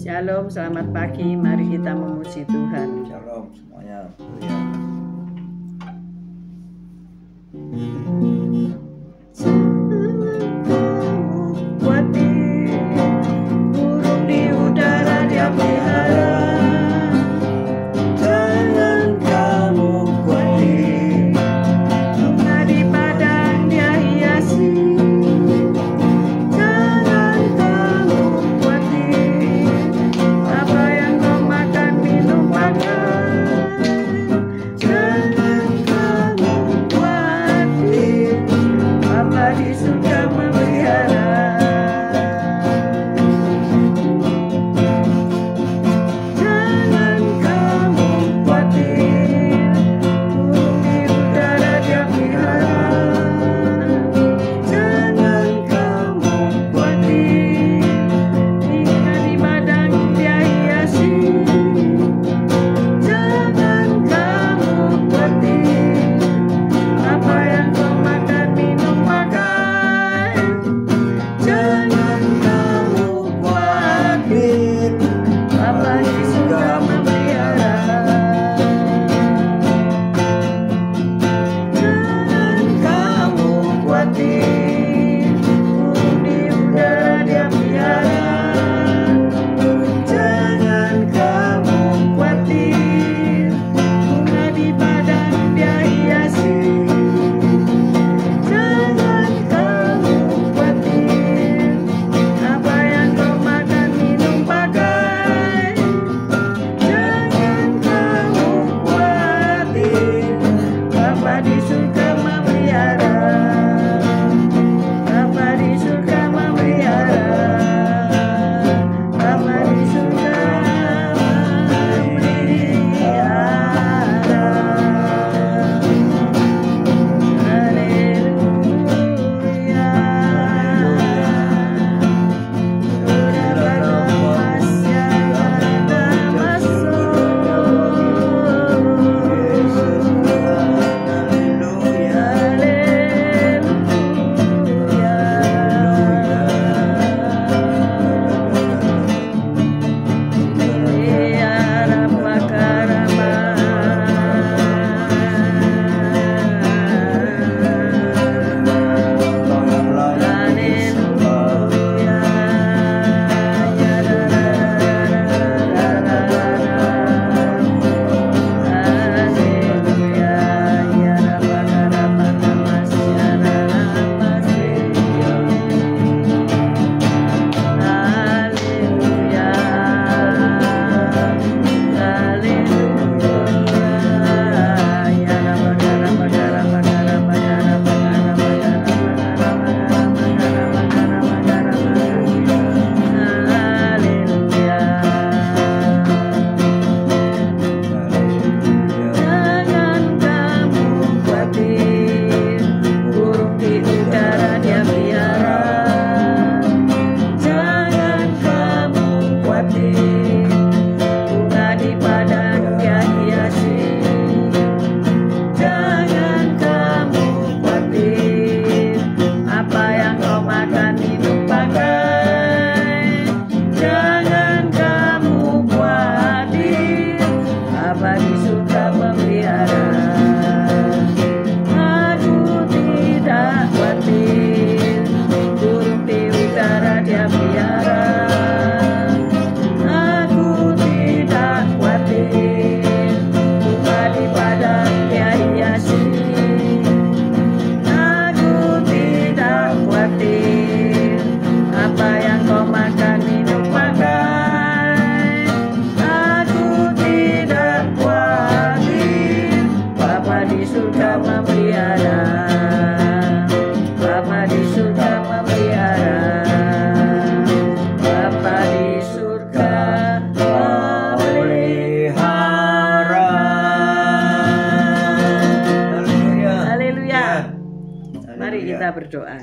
Shalom, selamat pagi. Mari kita memuji Tuhan. Shalom semuanya. Burung di udara dia pelihara. Jangan kamu khawatir, Bunga di padang dia hiasi. Jangan kamu khawatir, apa yang kau makan minum pakai. Jangan kamu khawatir, Bapa di surga memelihara. Jangan kamu khawatir, burung di udara dia pelihara. Jangan kamu khawatir, bunga di padang dia hiasi. Jangan kamu khawatir, apa yang kau makan minum pakai. Jangan kamu khawatir, Bapa di surga memelihara. Jangan kamu khawatir, burung di udara dia pelihara. Jangan kamu khawatir, bunga di padang dia hiasi. Jangan kamu khawatir, apa yang kau makan minum pakai. Jangan kamu khawatir, Bapa di surga memelihara. Bapa di surga memelihara. Bapa di surga memelihara. Haleluya. Jangan kamu khawatir, burung di udara dia pelihara. Jangan kamu khawatir, bunga di padang dia hiasi. Jangan kamu khawatir, apa yang kau makan minum pakai. Jangan kamu khawatir, Bapa di surga memelihara. Aku tidak khawatir, burung di udara dia pelihara. Aku tidak khawatir, bunga di padang dia hiasi. Aku tidak khawatir, apa yang kau makan minum pakai. Aku tidak khawatir, Bapa di surga memelihara. Bapa di surga memelihara. Bapa di surga memelihara. Haleluya. Haleluya. Mari Haleluya. kita berdoa.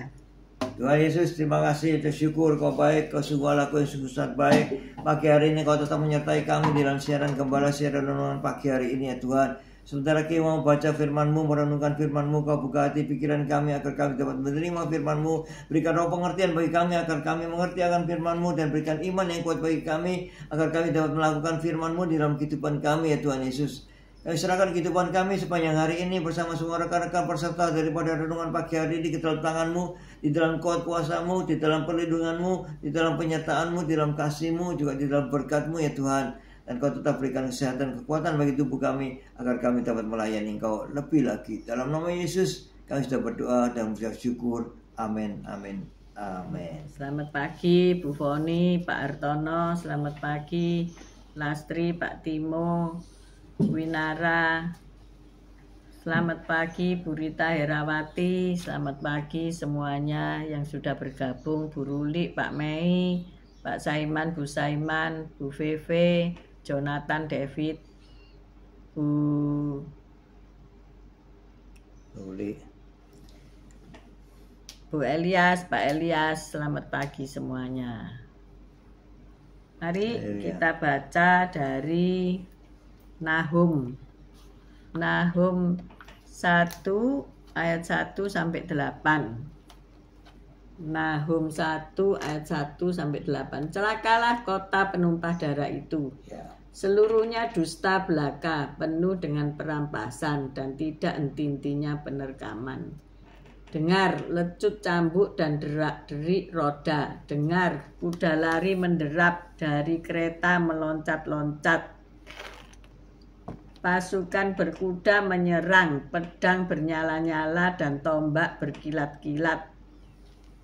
Tuhan Yesus, terima kasih atas syukur Kau baik, Kau sungguh Allah Kau yang sungguh sangat baik. Pagi hari ini Kau tetap menyertai kami dalam siaran Gembala Siaran Renungan pagi hari ini ya Tuhan. Sementara kami mau baca firman-Mu, merenungkan firman-Mu, Kau buka hati pikiran kami agar kami dapat menerima firman-Mu. Berikan roh pengertian bagi kami agar kami mengerti akan firman-Mu, dan berikan iman yang kuat bagi kami agar kami dapat melakukan firman-Mu di dalam kehidupan kami, ya Tuhan Yesus. Kami serahkan kehidupan kami sepanjang hari ini bersama semua rekan-rekan peserta daripada renungan pagi hari ini ke dalam tangan-Mu, di dalam kuasa-Mu, di dalam perlindungan-Mu, di dalam penyertaan-Mu, di dalam kasih-Mu, juga di dalam berkat-Mu, ya Tuhan. Dan Kau tetap berikan kesehatan, kekuatan bagi tubuh kami agar kami dapat melayani Engkau lebih lagi. Dalam nama Yesus kami sudah berdoa dan mengucap syukur. Amin, amin, amin. Selamat pagi Bu Foni, Pak Hartono, selamat pagi Lastri, Pak Timo, Winara, selamat pagi Bu Rita Herawati, selamat pagi semuanya yang sudah bergabung, Bu Ruli, Pak Mei, Pak Saiman, Bu Saiman, Bu Veve, Jonathan, David, Bu Ruli, Bu Elias, Pak Elias, selamat pagi semuanya. Mari kita baca dari Nahum. Nahum 1 ayat 1 sampai 8. Nahum 1 ayat 1 sampai 8. Celakalah kota penumpah darah itu. Seluruhnya dusta belaka, penuh dengan perampasan dan tidak henti-hentinya penerkaman. Dengar lecut cambuk dan derak-derik roda. Dengar kuda lari menderap, dari kereta meloncat-loncat. Pasukan berkuda menyerang, pedang bernyala-nyala dan tombak berkilat-kilat.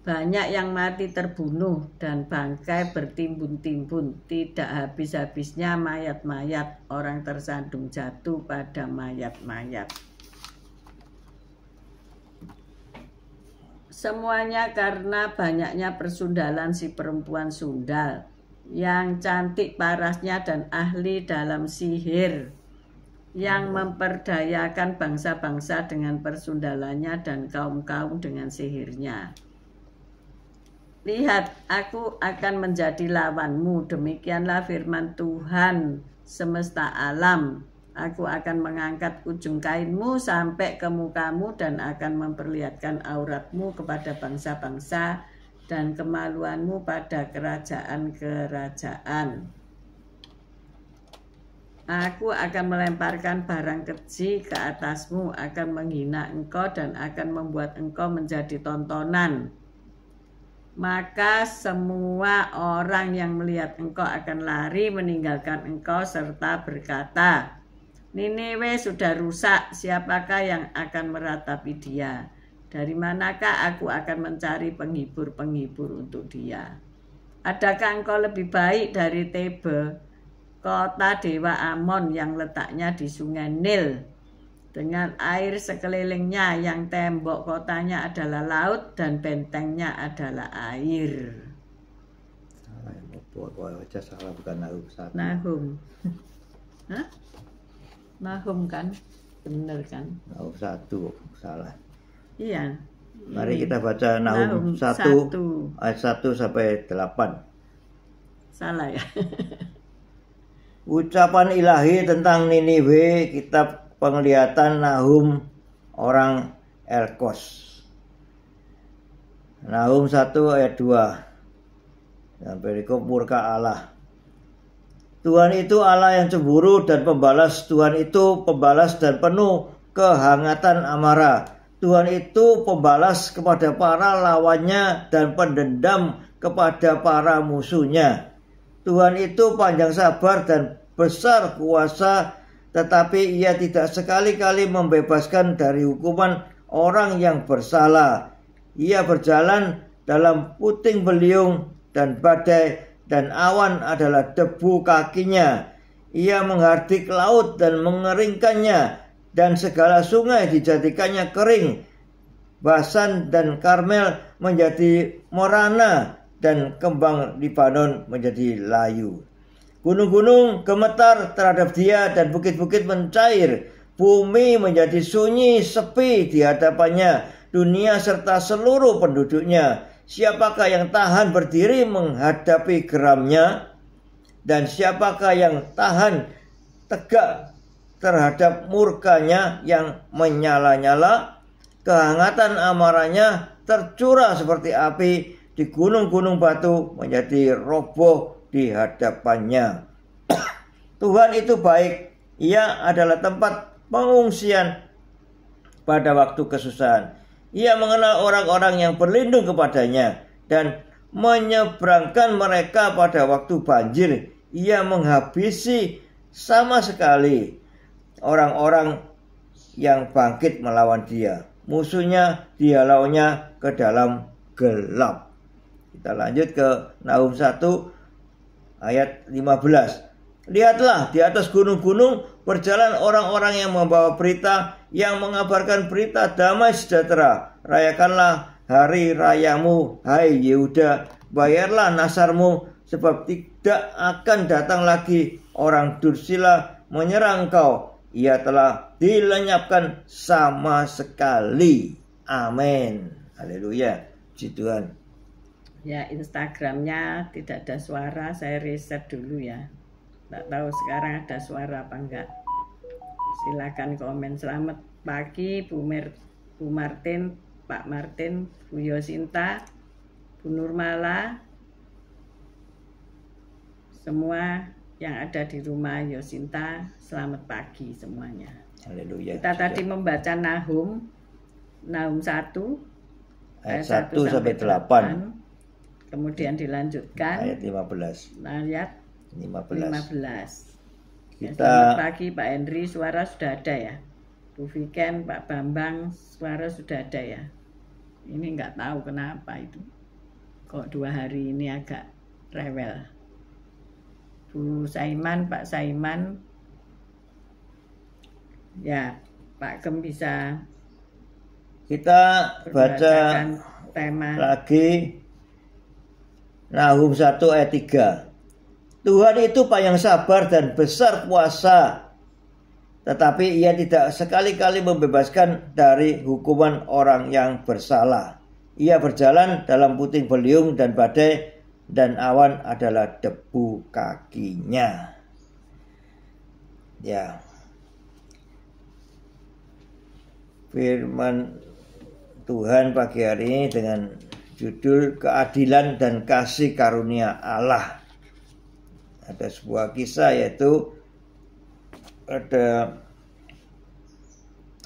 Banyak yang mati terbunuh dan bangkai bertimbun-timbun. Tidak habis-habisnya mayat-mayat, orang tersandung jatuh pada mayat-mayat. Semuanya karena banyaknya persundalan si perempuan sundal, yang cantik parasnya dan ahli dalam sihir, yang memperdayakan bangsa-bangsa dengan persundalannya dan kaum-kaum dengan sihirnya. Lihat, aku akan menjadi lawanmu, demikianlah firman Tuhan semesta alam. Aku akan mengangkat ujung kainmu sampai ke mukamu dan akan memperlihatkan auratmu kepada bangsa-bangsa dan kemaluanmu pada kerajaan-kerajaan. Aku akan melemparkan barang keji ke atasmu, akan menghina engkau dan akan membuat engkau menjadi tontonan. Maka semua orang yang melihat engkau akan lari meninggalkan engkau serta berkata, Niniwe sudah rusak, siapakah yang akan meratapi dia? Dari manakah aku akan mencari penghibur-penghibur untuk dia? Adakah engkau lebih baik dari Tebe, kota dewa Amon yang letaknya di sungai Nil, dengan air sekelilingnya, yang tembok kotanya adalah laut dan bentengnya adalah air. Salah bukan Nahum 1. Nahum. Hah? Nahum kan? Bener kan? Nahum 1 salah. Iya. Mari kita baca Nahum 1 ayat 1 sampai 8. Salah ya. Ucapan ilahi tentang Niniwe, kitab penglihatan Nahum orang Elkos. Nahum 1 ayat 2. Dan perikop murka Allah. Tuhan itu Allah yang cemburu dan pembalas. Tuhan itu pembalas dan penuh kehangatan amarah. Tuhan itu pembalas kepada para lawannya dan pendendam kepada para musuhnya. Tuhan itu panjang sabar dan besar kuasa, tetapi ia tidak sekali-kali membebaskan dari hukuman orang yang bersalah. Ia berjalan dalam puting beliung dan badai, dan awan adalah debu kakinya. Ia menghardik laut dan mengeringkannya, dan segala sungai dijadikannya kering. Basan dan Karmel menjadi merana, dan kembang Libanon menjadi layu. Gunung-gunung gemetar terhadap dia dan bukit-bukit mencair. Bumi menjadi sunyi sepi di hadapannya, dunia serta seluruh penduduknya. Siapakah yang tahan berdiri menghadapi geramnya? Dan siapakah yang tahan tegak terhadap murkanya yang menyala-nyala. Kehangatan amarahnya tercurah seperti api di gunung-gunung batu menjadi roboh di hadapannya. Tuhan itu baik, Ia adalah tempat pengungsian pada waktu kesusahan. Ia mengenal orang-orang yang berlindung kepadanya dan menyeberangkan mereka pada waktu banjir. Ia menghabisi sama sekali orang-orang yang bangkit melawan Dia. Musuhnya dihalaunya ke dalam gelap. Kita lanjut ke Nahum 1 ayat 15. Lihatlah, di atas gunung-gunung berjalan orang-orang yang membawa berita, yang mengabarkan berita damai sejahtera. Rayakanlah hari rayamu, hai Yehuda, bayarlah nasarmu, sebab tidak akan datang lagi orang dursila menyerang engkau. Ia telah dilenyapkan sama sekali. Amin. Haleluya. Puji Tuhan. Ya, Instagramnya tidak ada suara, saya riset dulu ya. Tidak tahu sekarang ada suara apa enggak. Silakan komen. Selamat pagi Bu Martin, Pak Martin, Bu Yosinta, Bu Nurmala, semua yang ada di rumah Yosinta, selamat pagi semuanya. Haleluya. Kita tadi membaca Nahum 1 ayat 1 sampai 8. Kemudian dilanjutkan ayat 15. Ayat 15. Kita Selamat pagi Pak Henry, suara sudah ada ya. Bu Viken, Pak Bambang, suara sudah ada ya. Ini nggak tahu kenapa itu. Kok 2 hari ini agak rewel. Bu Saiman, Pak Saiman. Ya, Pak Gem bisa kita baca tema lagi Nahum 1 ayat 3. Tuhan itu panjang sabar dan besar kuasa, tetapi Ia tidak sekali-kali membebaskan dari hukuman orang yang bersalah. Ia berjalan dalam puting beliung dan badai, dan awan adalah debu kakinya. Ya. Firman Tuhan pagi hari ini dengan judul keadilan dan kasih karunia Allah. Ada sebuah kisah, yaitu ada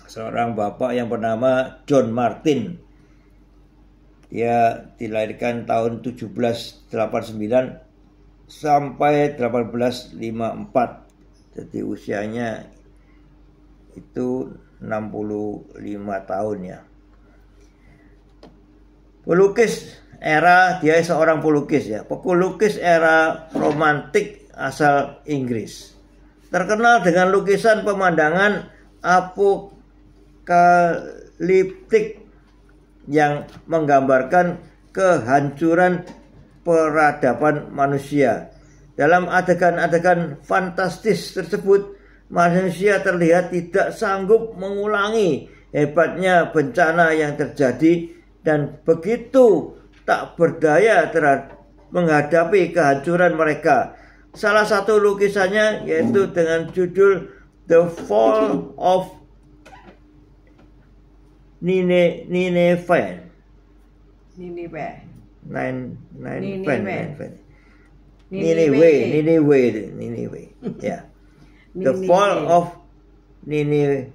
seorang bapak yang bernama John Martin. Dia dilahirkan tahun 1789 sampai 1854. Jadi usianya itu 65 tahun ya. Dia seorang pelukis ya. Pelukis era romantik asal Inggris. Terkenal dengan lukisan pemandangan apokaliptik yang menggambarkan kehancuran peradaban manusia. Dalam adegan-adegan fantastis tersebut, manusia terlihat tidak sanggup mengulangi hebatnya bencana yang terjadi dan begitu tak berdaya menghadapi kehancuran mereka. Salah satu lukisannya yaitu dengan judul The Fall of Nineveh. Ya. The Fall of Nineveh.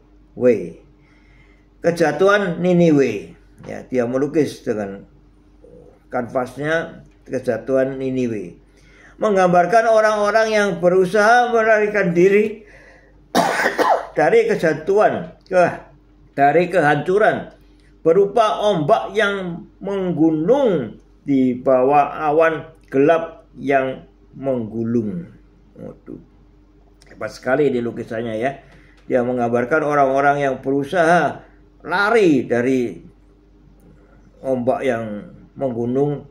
Kejatuhan Niniwe. Ya, dia melukis dengan kanvasnya kejatuhan Niniwe. Menggambarkan orang-orang yang berusaha melarikan diri dari dari kehancuran berupa ombak yang menggunung di bawah awan gelap yang menggulung. Waduh, hebat sekali di lukisannya ya. Dia menggambarkan orang-orang yang berusaha lari dari ombak yang menggunung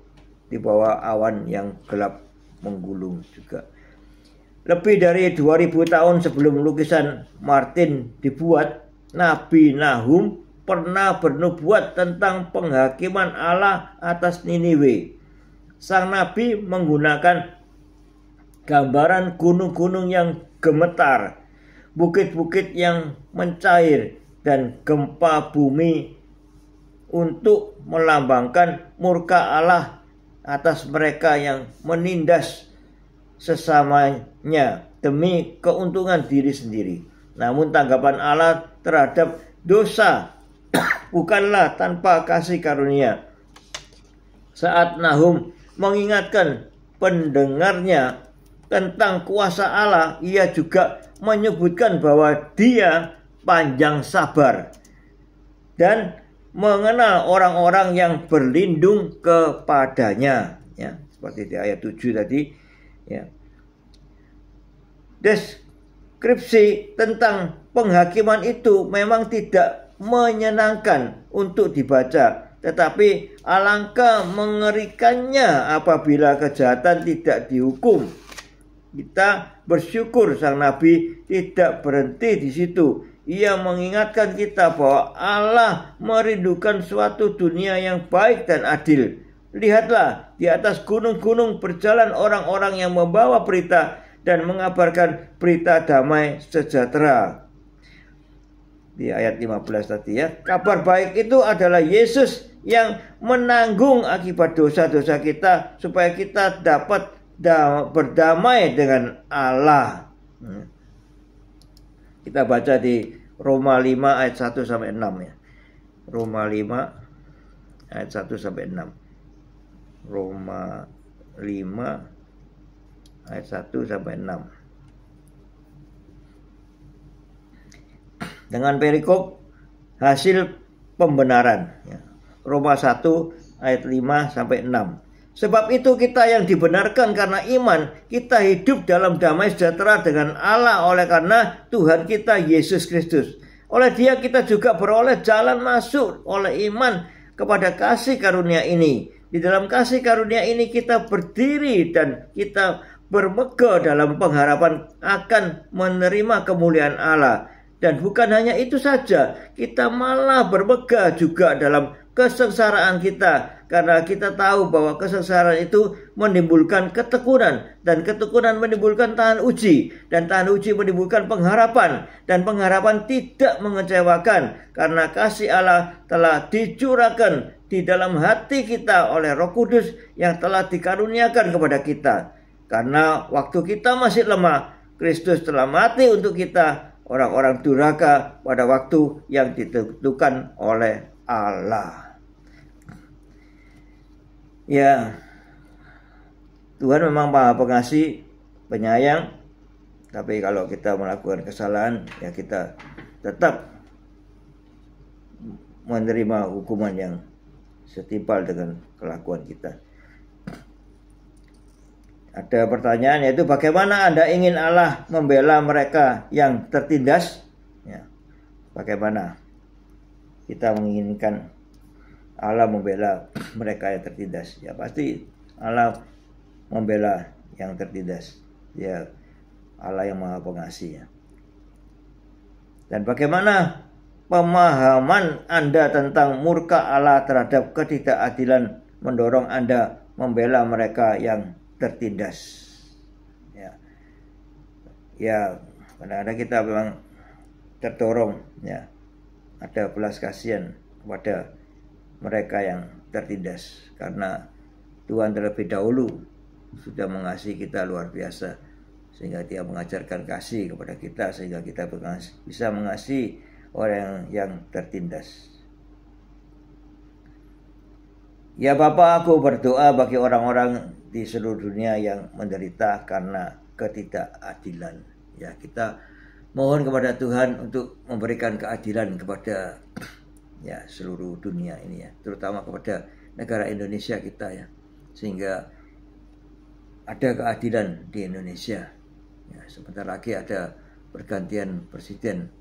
di bawah awan yang gelap menggulung juga. Lebih dari 2000 tahun sebelum lukisan Martin dibuat, Nabi Nahum pernah bernubuat tentang penghakiman Allah atas Niniwe. Sang Nabi menggunakan gambaran gunung-gunung yang gemetar, bukit-bukit yang mencair dan gempa bumi untuk melambangkan murka Allah atas mereka yang menindas sesamanya demi keuntungan diri sendiri. Namun tanggapan Allah terhadap dosa bukanlah tanpa kasih karunia. Saat Nahum mengingatkan pendengarnya tentang kuasa Allah, ia juga menyebutkan bahwa Dia panjang sabar dan mengenal orang-orang yang berlindung kepadanya, ya, seperti di ayat 7 tadi, ya. Deskripsi tentang penghakiman itu memang tidak menyenangkan untuk dibaca, tetapi alangkah mengerikannya apabila kejahatan tidak dihukum. Kita bersyukur sang nabi tidak berhenti di situ. Ia mengingatkan kita bahwa Allah merindukan suatu dunia yang baik dan adil. Lihatlah, di atas gunung-gunung berjalan orang-orang yang membawa berita dan mengabarkan berita damai sejahtera. Di ayat 15 tadi, ya. Kabar baik itu adalah Yesus yang menanggung akibat dosa-dosa kita supaya kita dapat berdamai dengan Allah. Kita baca di Roma 5 ayat 1 sampai 6, ya. Roma 5 ayat 1 sampai 6. Roma 5 ayat 1 sampai 6. Dengan perikop hasil pembenaran, ya. Roma 1 ayat 5 sampai 6. Sebab itu kita yang dibenarkan karena iman, kita hidup dalam damai sejahtera dengan Allah oleh karena Tuhan kita Yesus Kristus. Oleh Dia kita juga beroleh jalan masuk oleh iman kepada kasih karunia ini. Di dalam kasih karunia ini kita berdiri dan kita bermegah dalam pengharapan akan menerima kemuliaan Allah. Dan bukan hanya itu saja, kita malah bermegah juga dalam kesengsaraan kita, karena kita tahu bahwa kesengsaraan itu menimbulkan ketekunan, dan ketekunan menimbulkan tahan uji, dan tahan uji menimbulkan pengharapan, dan pengharapan tidak mengecewakan karena kasih Allah telah dicurahkan di dalam hati kita oleh Roh Kudus yang telah dikaruniakan kepada kita. Karena waktu kita masih lemah, Kristus telah mati untuk kita, orang-orang durhaka, pada waktu yang ditentukan oleh Allah. Ya, Tuhan memang Maha Pengasih, penyayang, tapi kalau kita melakukan kesalahan, ya kita tetap menerima hukuman yang setimpal dengan kelakuan kita. Ada pertanyaan, yaitu bagaimana Anda ingin Allah membela mereka yang tertindas? Ya, bagaimana kita menginginkan Allah membela mereka yang tertindas? Ya pasti Allah membela yang tertindas. Ya, Allah yang Maha Pengasih, ya. Dan bagaimana pemahaman Anda tentang murka Allah terhadap ketidakadilan mendorong Anda membela mereka yang tertindas? Ya, kadang-kadang kita memang terdorong, ya, ada belas kasihan kepada mereka yang tertindas, karena Tuhan terlebih dahulu sudah mengasihi kita luar biasa, sehingga Dia mengajarkan kasih kepada kita, sehingga kita bisa mengasihi orang yang tertindas. Ya Bapa, aku berdoa bagi orang-orang di seluruh dunia yang menderita karena ketidakadilan. Ya, kita mohon kepada Tuhan untuk memberikan keadilan kepada, ya, seluruh dunia ini, ya, terutama kepada negara Indonesia kita, ya, sehingga ada keadilan di Indonesia. Ya, sebentar lagi ada pergantian presiden,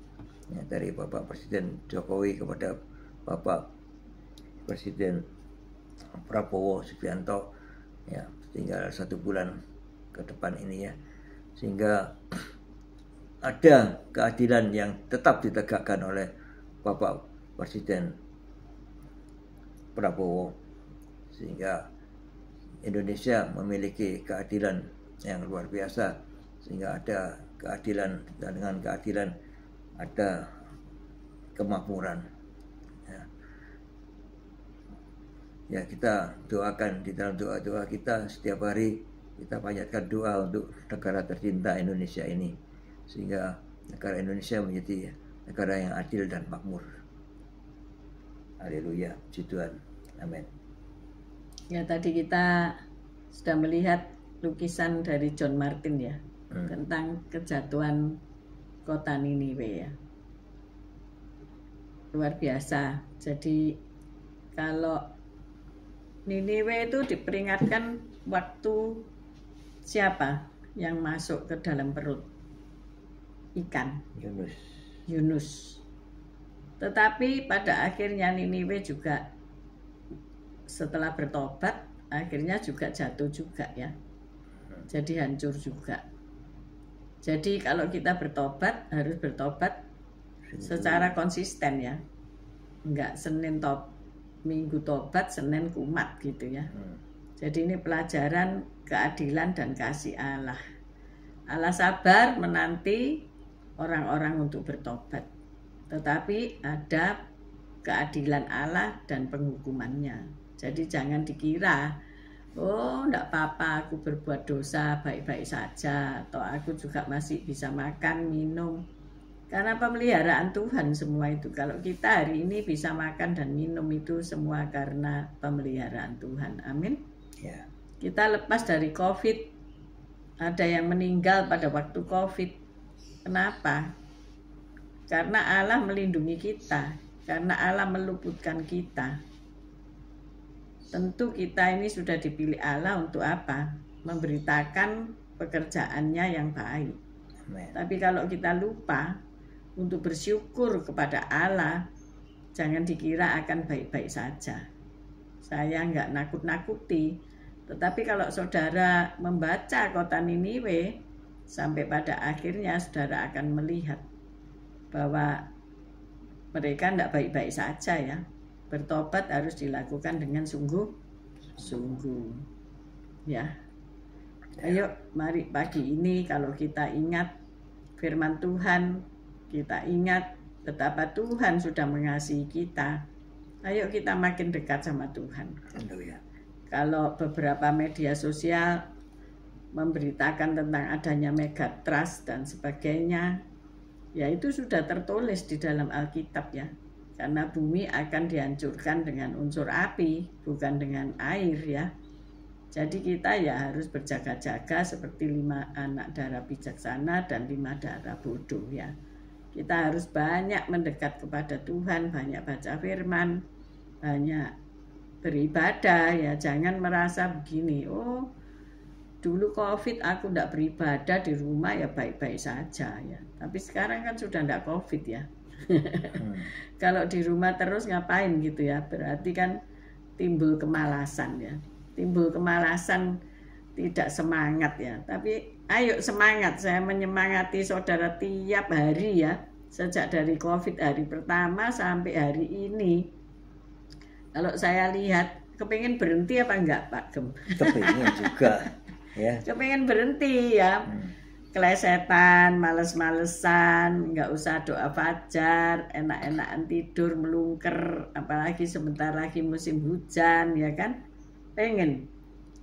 ya, dari Bapak Presiden Jokowi kepada Bapak Presiden Prabowo Subianto, ya, tinggal 1 bulan ke depan ini, ya, sehingga ada keadilan yang tetap ditegakkan oleh Bapak Presiden Prabowo, sehingga Indonesia memiliki keadilan yang luar biasa, sehingga ada keadilan, dan dengan keadilan ada kemakmuran. Ya, kita doakan di dalam doa-doa kita setiap hari, kita panjatkan doa untuk negara tercinta Indonesia ini, sehingga negara Indonesia menjadi negara yang adil dan makmur. Haleluya, puji Tuhan. Amin. Ya, tadi kita sudah melihat lukisan dari John Martin ya, tentang kejatuhan kota Niniwe ya. Luar biasa. Jadi kalau Niniwe itu diperingatkan waktu siapa yang masuk ke dalam perut ikan? Yunus. Tetapi pada akhirnya Niniwe juga setelah bertobat akhirnya juga jatuh juga ya. Jadi hancur juga. Jadi kalau kita bertobat harus bertobat secara konsisten ya. Enggak Minggu tobat, Senin kumat gitu ya. Jadi ini pelajaran keadilan dan kasih Allah. Allah sabar menanti orang-orang untuk bertobat. Tetapi ada keadilan Allah dan penghukumannya. Jadi jangan dikira, oh enggak apa-apa aku berbuat dosa baik-baik saja, atau aku juga masih bisa makan, minum. Karena pemeliharaan Tuhan semua itu. Kalau kita hari ini bisa makan dan minum itu semua karena pemeliharaan Tuhan. Amin. Ya. Kita lepas dari COVID. Ada yang meninggal pada waktu COVID. Kenapa? Karena Allah melindungi kita. Karena Allah meluputkan kita. Tentu kita ini sudah dipilih Allah untuk apa? Memberitakan pekerjaannya yang baik. Amen. Tapi kalau kita lupa untuk bersyukur kepada Allah, jangan dikira akan baik-baik saja. Saya nggak nakut-nakuti, tetapi kalau saudara membaca kota Niniwe, sampai pada akhirnya saudara akan melihat bahwa mereka nggak baik-baik saja ya. Bertobat harus dilakukan dengan sungguh-sungguh. Ya. Ayo, mari pagi ini kalau kita ingat firman Tuhan, kita ingat betapa Tuhan sudah mengasihi kita. Ayo kita makin dekat sama Tuhan. Kalau beberapa media sosial memberitakan tentang adanya megatrust dan sebagainya, ya itu sudah tertulis di dalam Alkitab ya. Karena bumi akan dihancurkan dengan unsur api, bukan dengan air ya. Jadi kita ya harus berjaga-jaga seperti 5 anak darah bijaksana dan 5 darah bodoh ya. Kita harus banyak mendekat kepada Tuhan, banyak baca firman, banyak beribadah ya. Jangan merasa begini, oh dulu COVID aku tidak beribadah di rumah ya baik-baik saja ya. Tapi sekarang kan sudah tidak COVID ya. Kalau di rumah terus ngapain gitu ya, berarti kan timbul kemalasan ya. Timbul kemalasan, tidak semangat ya. Tapi ayo semangat, saya menyemangati saudara tiap hari ya. Sejak dari COVID hari pertama sampai hari ini. Kalau saya lihat, kepengen berhenti apa enggak Pak Gem? Kepengen juga ya. Kepengen berhenti ya. Kelesetan, males-malesan, enggak usah doa fajar, enak-enakan tidur, melungker. Apalagi sebentar lagi musim hujan ya kan. Pengen.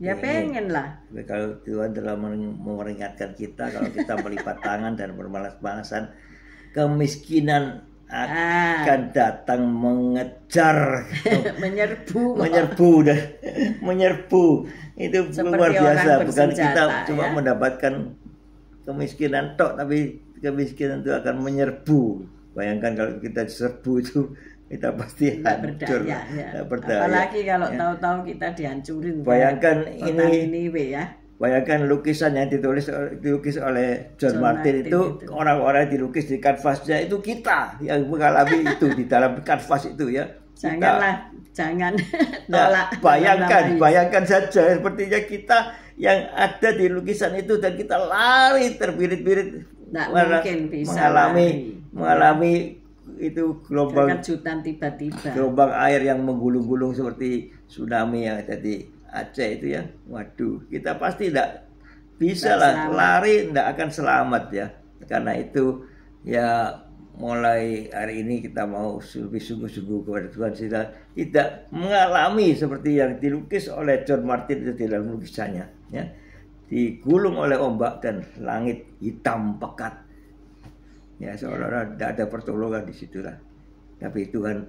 Ya pengen lah. Tapi kalau Tuhan telah memperingatkan kita, kalau kita melipat tangan dan bermalas-malasan, kemiskinan akan datang mengejar, menyerbu. Itu seperti luar biasa. Bukan kita cuma ya. mendapatkan kemiskinan tok, tapi kemiskinan itu akan menyerbu. Bayangkan kalau kita diserbu itu, kita pasti hancur, ya. Berdaya. Apalagi kalau tahu-tahu kita dihancurin. Bayangkan ini ya. Bayangkan lukisan yang dilukis oleh John Martin itu, orang-orang yang dilukis di kanvasnya itu kita yang mengalami itu di dalam kanvas itu ya. Jangan tolak. Bayangkan saja sepertinya kita yang ada di lukisan itu dan kita lari terbirit-birit mengalami itu gelombang kejutan tiba-tiba. Gelombang air yang menggulung-gulung seperti tsunami yang ada di Aceh itu ya. Waduh, kita pasti tidak bisa lah lari, tidak akan selamat ya. Karena itu ya mulai hari ini kita mau lebih sungguh-sungguh kepada Tuhan, sehingga tidak mengalami seperti yang dilukis oleh John Martin itu di dalam lukisannya, ya, digulung oleh ombak dan langit hitam pekat, ya, seolah-olah tidak ada pertolongan di situlah. Tapi Tuhan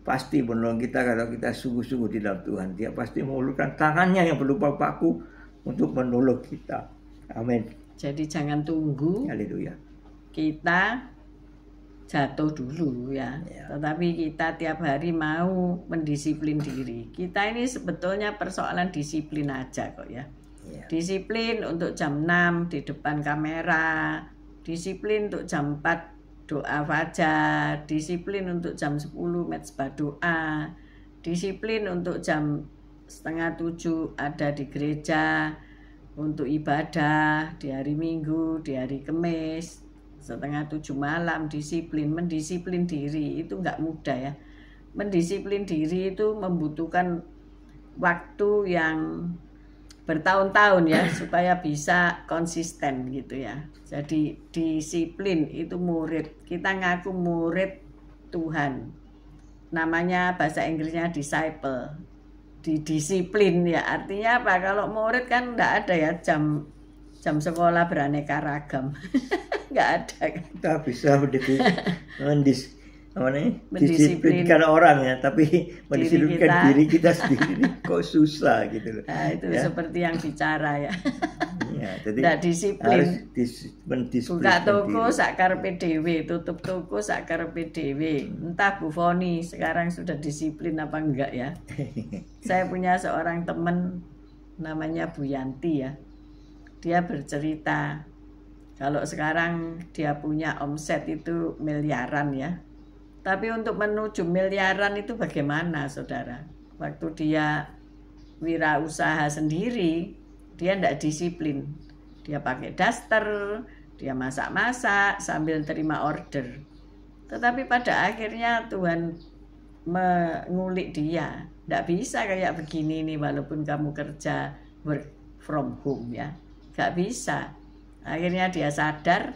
pasti menolong kita kalau kita sungguh-sungguh di dalam Tuhan. Dia pasti mengulurkan tangannya yang berupa paku untuk menolong kita. Amin. Jadi jangan tunggu. Haleluya. Kita jatuh dulu ya. Tetapi kita tiap hari mau mendisiplin diri. Kita ini sebetulnya persoalan disiplin aja kok ya. Disiplin untuk jam 6 di depan kamera, disiplin untuk jam 4 doa fajar, disiplin untuk jam 10 mezbah doa, disiplin untuk jam 6:30 ada di gereja untuk ibadah di hari Minggu, di hari Kamis 6:30 malam. Disiplin, mendisiplin diri itu nggak mudah ya. Mendisiplin diri itu membutuhkan waktu yang bertahun-tahun ya, supaya bisa konsisten gitu ya. Jadi disiplin itu murid. Kita ngaku murid Tuhan. Namanya bahasa Inggrisnya disciple. Disiplin ya, artinya apa? Kalau murid kan enggak ada ya jam sekolah beraneka ragam. Enggak ada kan. Kita bisa mendisiplinkan orang ya, tapi mendisiplinkan diri kita sendiri kok susah gitu loh. Nah, itu ya, seperti yang bicara ya. Ya, jadi nggak disiplin. Buka toko sakar PDW, tutup toko sakar PDW. Entah Bu Foni sekarang sudah disiplin apa enggak ya. Saya punya seorang teman namanya Bu Yanti ya. Dia bercerita kalau sekarang dia punya omset itu miliaran ya. Tapi untuk menuju miliaran itu bagaimana saudara? Waktu dia wirausaha sendiri, dia tidak disiplin. Dia pakai daster, dia masak-masak sambil terima order. Tetapi pada akhirnya Tuhan mengulik dia. Tidak bisa kayak begini nih walaupun kamu kerja work from home ya. Gak bisa. Akhirnya dia sadar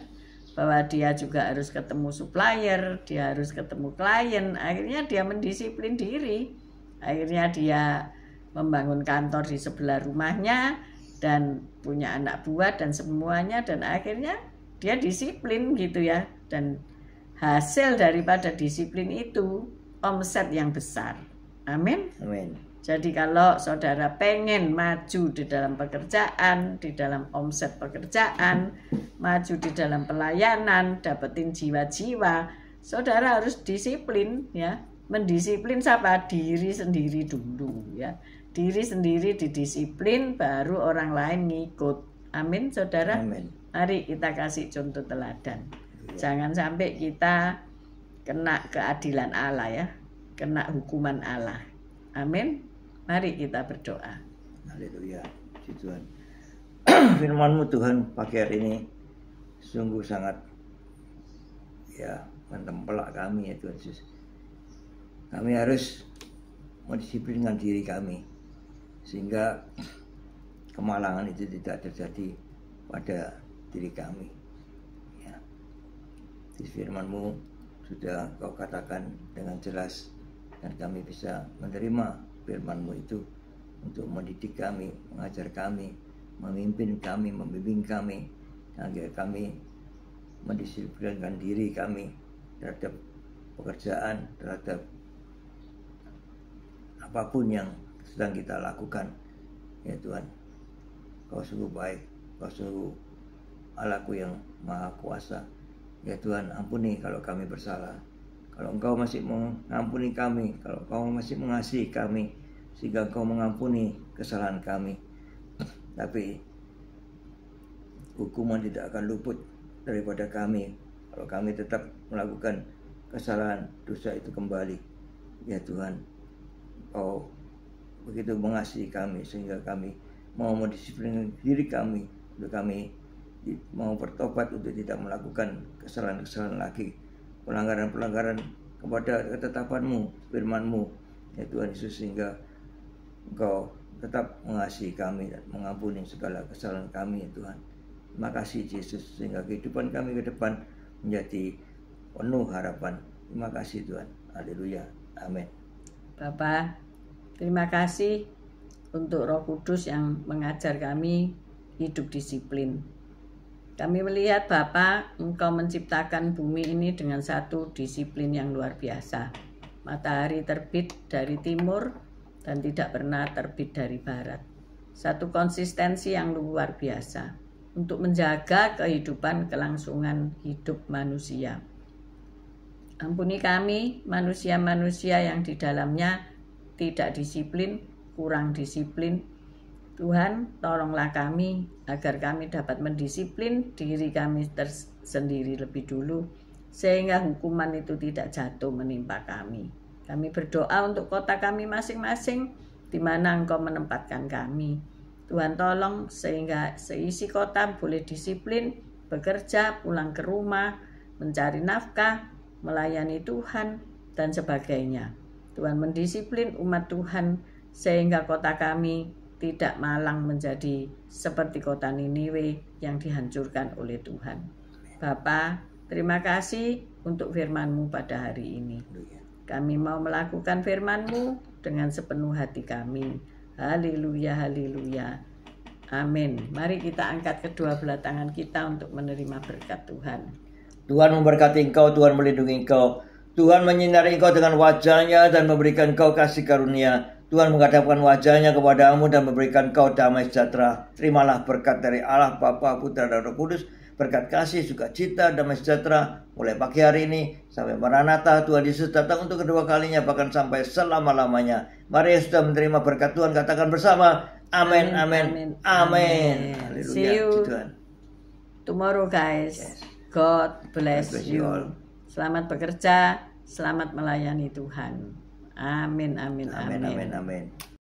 bahwa dia juga harus ketemu supplier, dia harus ketemu klien. Akhirnya dia mendisiplin diri. Akhirnya dia membangun kantor di sebelah rumahnya dan punya anak buah dan semuanya, dan akhirnya dia disiplin gitu ya. Dan hasil daripada disiplin itu omset yang besar. Amin. Amin. Jadi kalau saudara pengen maju di dalam pekerjaan, di dalam omset pekerjaan, maju di dalam pelayanan, dapetin jiwa-jiwa, saudara harus disiplin ya. Mendisiplin siapa? Diri sendiri dulu ya. Diri sendiri didisiplin, baru orang lain ngikut. Amin saudara. Amin. Mari kita kasih contoh teladan. Jangan sampai kita kena keadilan Allah ya, kena hukuman Allah. Amin. Mari kita berdoa. Haleluya, puji Tuhan. Firman-Mu Tuhan pagi hari ini sungguh sangat ya mentempelak kami ya Tuhan Yesus. Kami harus mendisiplinkan diri kami sehingga kemalangan itu tidak terjadi pada diri kami. Ya. Di Firman-Mu sudah Kau katakan dengan jelas dan kami bisa menerima Firman-Mu itu untuk mendidik kami, mengajar kami, memimpin kami, membimbing kami, agar kami mendisiplinkan diri kami terhadap pekerjaan, terhadap apapun yang sedang kita lakukan. Ya Tuhan, Kau sungguh baik, Kau sungguh Allahku yang Maha Kuasa. Ya Tuhan, ampuni kalau kami bersalah. Kalau Engkau masih mengampuni kami, kalau Engkau masih mengasihi kami, sehingga Engkau mengampuni kesalahan kami. Tapi hukuman tidak akan luput daripada kami kalau kami tetap melakukan kesalahan dosa itu kembali. Ya Tuhan, Engkau begitu mengasihi kami sehingga kami mau mendisiplinkan diri kami, untuk kami mau bertobat untuk tidak melakukan kesalahan-kesalahan lagi, pelanggaran-pelanggaran kepada ketetapan-Mu, firman-Mu, ya Tuhan Yesus, sehingga Engkau tetap mengasihi kami dan mengampuni segala kesalahan kami, ya Tuhan. Makasih Yesus, sehingga kehidupan kami ke depan menjadi penuh harapan. Terima kasih Tuhan. Haleluya. Amin. Bapa, terima kasih untuk Roh Kudus yang mengajar kami hidup disiplin. Kami melihat Bapa, Engkau menciptakan bumi ini dengan satu disiplin yang luar biasa. Matahari terbit dari timur dan tidak pernah terbit dari barat. Satu konsistensi yang luar biasa untuk menjaga kehidupan kelangsungan hidup manusia. Ampuni kami, manusia-manusia yang di dalamnya tidak disiplin, kurang disiplin. Tuhan, tolonglah kami agar kami dapat mendisiplin diri kami sendiri lebih dulu, sehingga hukuman itu tidak jatuh menimpa kami. Kami berdoa untuk kota kami masing-masing, di mana Engkau menempatkan kami. Tuhan tolong sehingga seisi kota boleh disiplin, bekerja, pulang ke rumah, mencari nafkah, melayani Tuhan, dan sebagainya. Tuhan mendisiplin umat Tuhan sehingga kota kami tidak malang menjadi seperti kota Niniwe yang dihancurkan oleh Tuhan. Bapa, terima kasih untuk firman-Mu pada hari ini. Kami mau melakukan firman-Mu dengan sepenuh hati kami. Haleluya, haleluya. Amin. Mari kita angkat kedua belah tangan kita untuk menerima berkat Tuhan. Tuhan memberkati engkau, Tuhan melindungi engkau. Tuhan menyinari engkau dengan wajah-Nya dan memberikan engkau kasih karunia. Tuhan menghadapkan wajah-Nya kepadamu dan memberikan engkau damai sejahtera. Terimalah berkat dari Allah, Bapa, Putra, dan Roh Kudus. Berkat kasih, sukacita, damai sejahtera mulai pagi hari ini sampai Maranatha Tuhan Yesus datang untuk kedua kalinya, bahkan sampai selama-lamanya. Mari yang sudah menerima berkat Tuhan katakan bersama, amin, amin, amin. See you tomorrow guys. God bless you. Selamat bekerja, selamat melayani Tuhan. Amin, amin, amin. Amin, amin, amin.